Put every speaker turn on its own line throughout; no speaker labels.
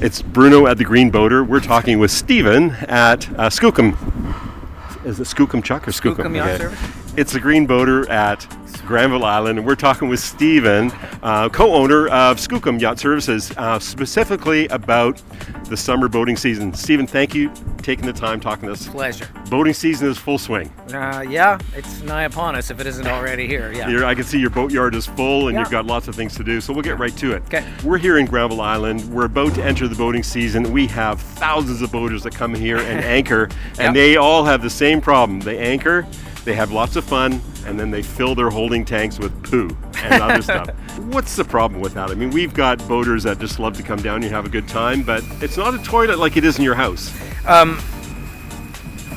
It's Bruno at the Green Boater. We're talking with Stephen at Skookum. Is it Skookum Chuck or Skookum?
Skookum Yacht Services.
It's the Green Boater at Granville Island, and we're talking with Stephen, co-owner of Skookum Yacht Services, specifically about the summer boating season. Stephen, thank you for taking the time talking to us.
Pleasure.
Boating season is full swing.
Yeah, it's nigh upon us if it isn't already here. Yeah.
I can see your boatyard is full and
Yeah.
you've got lots of things to do, so we'll get right to it.
Okay.
We're here in Granville Island. We're about to enter the boating season. We have thousands of boaters that come here and anchor, and
Yep.
they all have the same problem. They anchor, they have lots of fun, and then they fill their holding tanks with poo and other stuff. What's the problem with that? I mean, we've got boaters that just love to come down and have a good time, but it's not a toilet like it is in your house.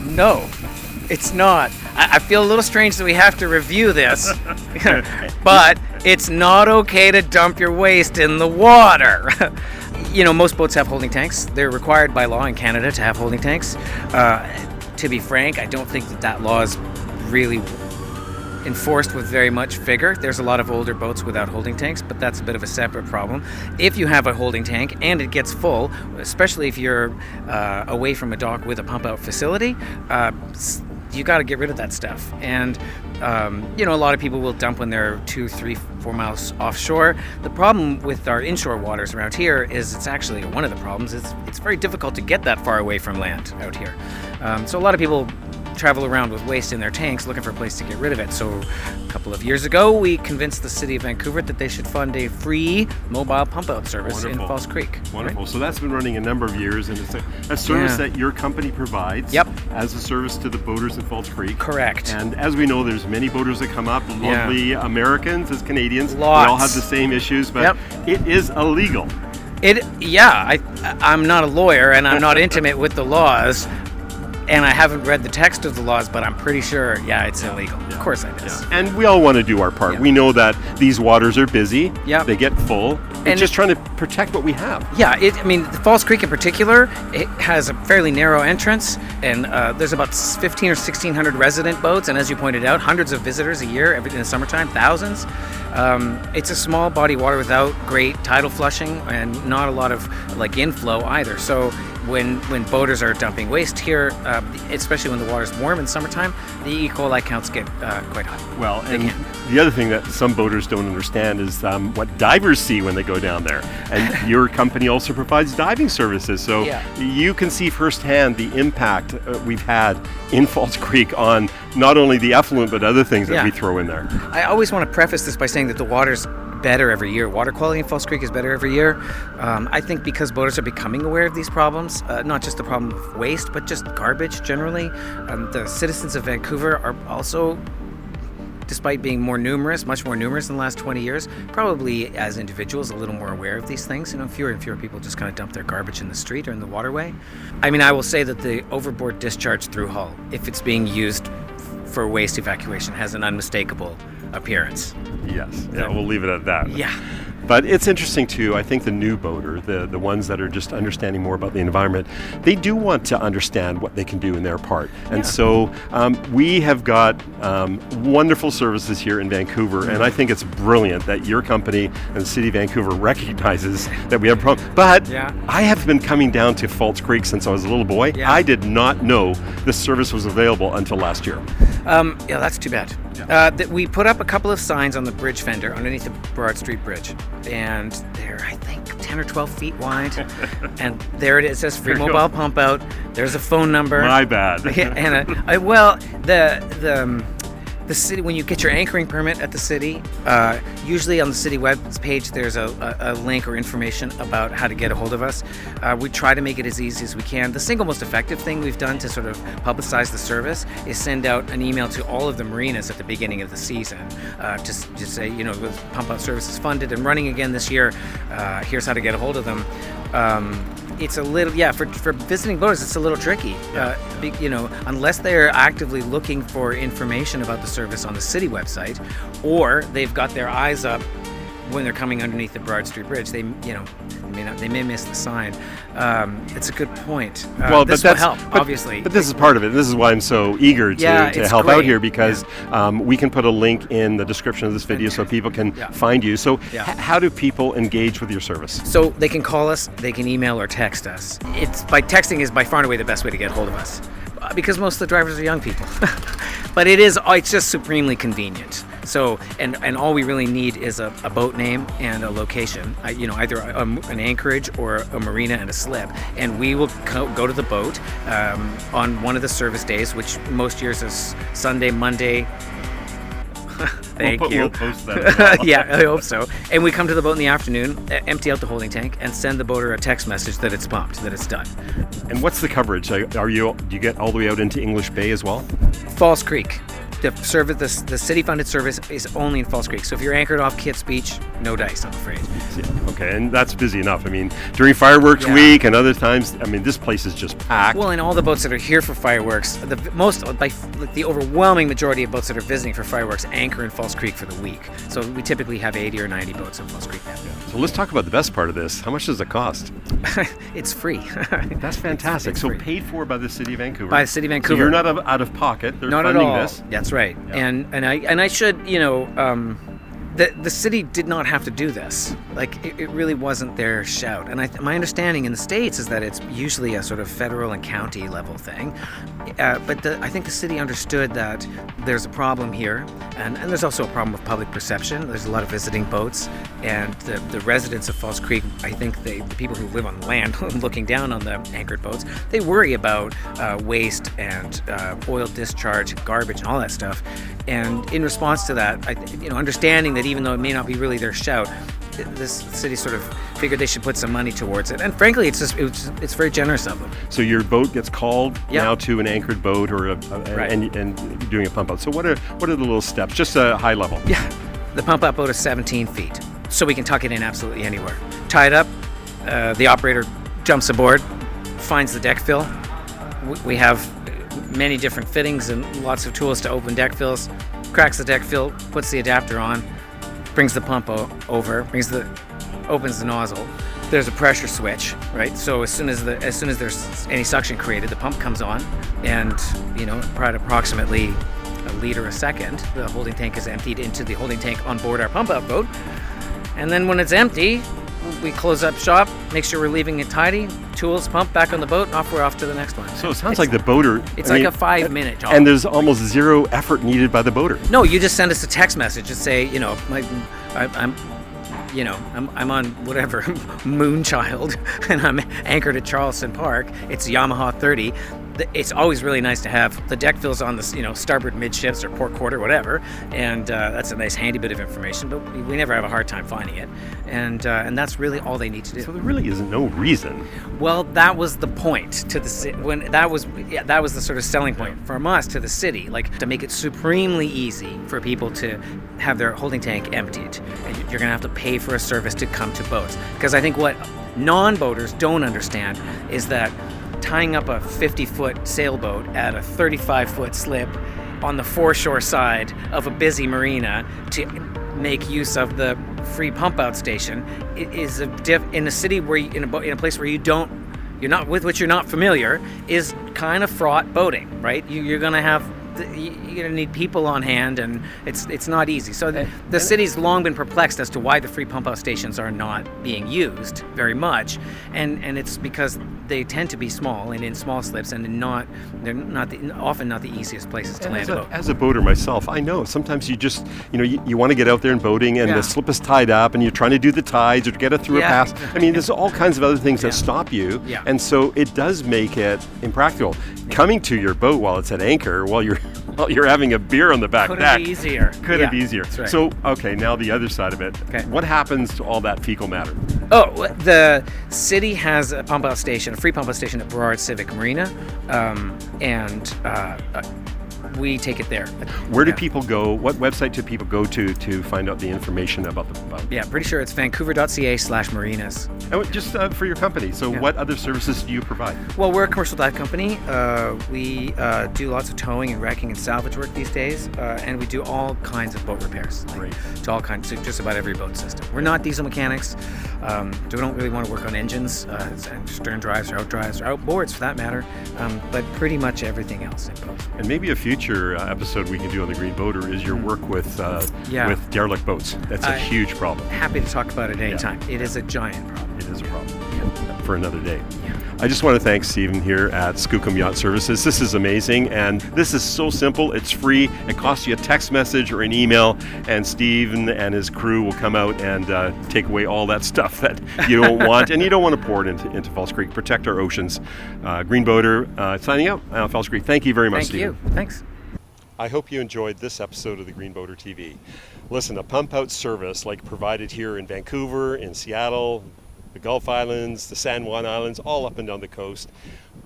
No, it's not. I feel a little strange that we have to review this, but it's not okay to dump your waste in the water. You know, most boats have holding tanks. They're required by law in Canada to have holding tanks. To be frank, I don't think that law is really enforced with very much vigor. There's a lot of older boats without holding tanks, but that's a bit of a separate problem. If you have a holding tank and it gets full, especially if you're away from a dock with a pump out facility, you got to get rid of that stuff. And a lot of people will dump when they're 2, 3, 4 miles offshore. The problem with our inshore waters around here is it's actually one of the problems. It's very difficult to get that far away from land out here. So a lot of people travel around with waste in their tanks looking for a place to get rid of it. So a couple of years ago, we convinced the City of Vancouver that they should fund a free mobile pump-out service in False Creek.
Wonderful. Right? So that's been running a number of years, and it's a service that your company provides.
Yep.
As a service to the boaters in False Creek.
Correct.
And as we know, there's many boaters that come up, lovely Americans as Canadians.
Lots.
We all have the same issues, but it is illegal.
I'm not a lawyer and I'm not intimate with the laws, and I haven't read the text of the laws, but I'm pretty sure, it's illegal.
Yeah.
Of course it is.
Yeah. And we all want to do our part.
Yeah.
We know that these waters are busy.
Yeah.
They get full. It's just trying to protect what we have.
Yeah, the False Creek in particular, it has a fairly narrow entrance, and there's about 1,500 or 1,600 resident boats, and as you pointed out, hundreds of visitors a year in the summertime, thousands. It's a small body of water without great tidal flushing and not a lot of inflow either. So when boaters are dumping waste here, especially when the water's warm in summertime, the E. coli counts get quite high.
Well, and the other thing that some boaters don't understand is what divers see when they go down there. And your company also provides diving services, so you can see firsthand the impact we've had in False Creek on not only the effluent but other things that we throw in there.
I always want to preface this by saying that the water's better every year. Water quality in False Creek is better every year. I think because boaters are becoming aware of these problems, not just the problem of waste, but just garbage generally. The citizens of Vancouver are also, despite being much more numerous in the last 20 years, probably as individuals a little more aware of these things. Fewer and fewer people just kind of dump their garbage in the street or in the waterway. I will say that the overboard discharge through hull, if it's being used for waste evacuation, has an unmistakable appearance.
Yes. Yeah, we'll leave it at that.
Yeah.
But it's interesting too. I think the new boater, the ones that are just understanding more about the environment, they do want to understand what they can do in their part. And so we have got wonderful services here in Vancouver, and I think it's brilliant that your company and the City of Vancouver recognizes that we have a problem. But I have been coming down to False Creek since I was a little boy.
Yeah.
I did not know this service was available until last year.
That's too bad. That we put up a couple of signs on the bridge fender underneath the Burrard Street Bridge, and they're, I think, 10 or 12 feet wide. And there it is. It says free mobile pump out. There's a phone number.
My bad.
And the city, when you get your anchoring permit at the city, usually on the city web page there's a link or information about how to get a hold of us. We try to make it as easy as we can. The single most effective thing we've done to sort of publicize the service is send out an email to all of the marinas at the beginning of the season, just say, with Pump Out Services funded and running again this year, here's how to get a hold of them. It's a little, for visiting boaters, it's a little tricky, unless they're actively looking for information about the service on the city website, or they've got their eyes up when they're coming underneath the Broad Street Bridge, they may miss the sign. It's a good point. This will help, obviously.
But this is part of it. This is why I'm so eager to help out here, because we can put a link in the description of this video so people can find you. So how do people engage with your service?
So they can call us, they can email or text us. Texting is by far and away the best way to get hold of us, because most of the drivers are young people. But it's just supremely convenient. So, and all we really need is a boat name and a location, either an anchorage or a marina and a slip, and we will go to the boat on one of the service days, which most years is Sunday, Monday. Thank you.
We'll post that as well.
Yeah, I hope so. And we come to the boat in the afternoon, empty out the holding tank, and send the boater a text message that it's pumped, that it's done.
And what's the coverage? Do you get all the way out into English Bay as well?
Falls Creek. The city-funded service is only in Falls Creek. So if you're anchored off Kitts Beach, no dice, I'm afraid.
Yeah, okay, and that's busy enough. I mean, during fireworks week and other times, I mean, this place is just packed.
Well, and all the boats that are here for fireworks, the overwhelming majority of boats that are visiting for fireworks anchor in Falls Creek for the week. So we typically have 80 or 90 boats in Falls Creek now. Yeah.
So let's talk about the best part of this. How much does it cost?
It's free.
That's fantastic.
It's
so
free.
Paid for by the City of Vancouver.
By the City of Vancouver.
So you're not out of pocket. They're
not
funding
at all.
this.
That's right.
Yeah.
And I should, the city did not have to do this. Like, it really wasn't their shout. And my understanding in the States is that it's usually a sort of federal and county level thing. But I think the city understood that there's a problem here, and there's also a problem with public perception. There's a lot of visiting boats, and the residents of Falls Creek, I think the people who live on the land looking down on the anchored boats, they worry about waste and oil discharge, garbage, and all that stuff. And in response to that, understanding that even though it may not be really their shout, this city sort of figured they should put some money towards it. And frankly, it's very generous of them.
So your boat gets called now to an anchored boat or and doing a pump out. So what are the little steps? Just a high level.
Yeah, the pump out boat is 17 feet, so we can tuck it in absolutely anywhere. Tie it up. The operator jumps aboard, finds the deck fill. We have many different fittings and lots of tools to open deck fills. Cracks the deck fill, puts the adapter on, brings the pump over, opens the nozzle. There's a pressure switch, right? So as soon as there's any suction created, the pump comes on, and at approximately a liter a second, the holding tank is emptied into the holding tank on board our pump out boat. And then when it's empty, we close up shop, make sure we're leaving it tidy, tools, pump, back on the boat, and we're off to the next one.
So it sounds like the boater...
It's like a 5-minute job.
And there's almost zero effort needed by the boater.
No, you just send us a text message and say, I'm on whatever, Moonchild, and I'm anchored at Charleston Park. It's Yamaha 30. It's always really nice to have the deck fills on the starboard midships or port quarter, whatever, and that's a nice handy bit of information. But we never have a hard time finding it, and that's really all they need to do.
So there really isn't no reason.
Well, that was the point to the city. That was the sort of selling point from us to the city, like to make it supremely easy for people to have their holding tank emptied. And you're going to have to pay for a service to come to boats, because I think what non-boaters don't understand is that tying up a 50-foot sailboat at a 35-foot slip on the foreshore side of a busy marina to make use of the free pump-out station is in a city where in a place where you're not familiar is kind of fraught boating, right? You're going to have you're going to need people on hand, and it's not easy. So the city's long been perplexed as to why the free pump-out stations are not being used very much, and it's because they tend to be small and in small slips, and they're often not the easiest places to land a boat.
As a boater myself, I know sometimes you just you want to get out there and boating, and the slip is tied up, and you're trying to do the tides or to get it through a pass. I mean, there's all kinds of other things that stop you, and so it does make it impractical. Coming to your boat while it's at anchor, while you're having a beer on the back deck.
Could have been easier.
Right. So, okay, now the other side of it.
Okay.
What happens to all that fecal matter?
Oh, the city has a pump out station, a free pump out station at Burrard Civic Marina, and we take it there.
Where do people go? What website do people go to find out the information about the pump?
Yeah, pretty sure it's vancouver.ca/marinas.
And just for your company, so what other services do you provide?
Well, we're a commercial dive company. We do lots of towing and wrecking and salvage work these days, and we do all kinds of boat repairs, to all kinds, to just about every boat system. We're not diesel mechanics. We don't really want to work on engines, and stern drives or outboards for that matter, but pretty much everything else in boats.
And maybe a future episode we can do on the Green Boater is your work with derelict boats. That's a huge problem.
Happy to talk about it anytime. It is a giant problem.
It is a problem. For another day. I just want to thank Stephen here at Skookum Yacht Services. This is amazing, and this is so simple. It's free. It costs you a text message or an email, and Stephen and his crew will come out and take away all that stuff that you don't want, and you don't want to pour it into False Creek. Protect our oceans. Green Boater signing out. False Creek. Thank you very much, Stephen.
Thank you. Thanks.
I hope you enjoyed this episode of the Green Boater TV. Listen, a pump-out service like provided here in Vancouver, in Seattle, the Gulf Islands, the San Juan Islands, all up and down the coast.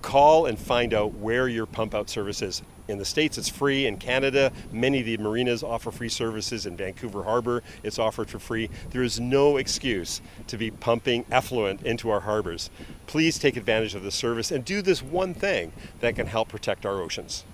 Call and find out where your pump-out service is. In the States, it's free. In Canada, many of the marinas offer free services. In Vancouver Harbor, it's offered for free. There is no excuse to be pumping effluent into our harbors. Please take advantage of the service and do this one thing that can help protect our oceans.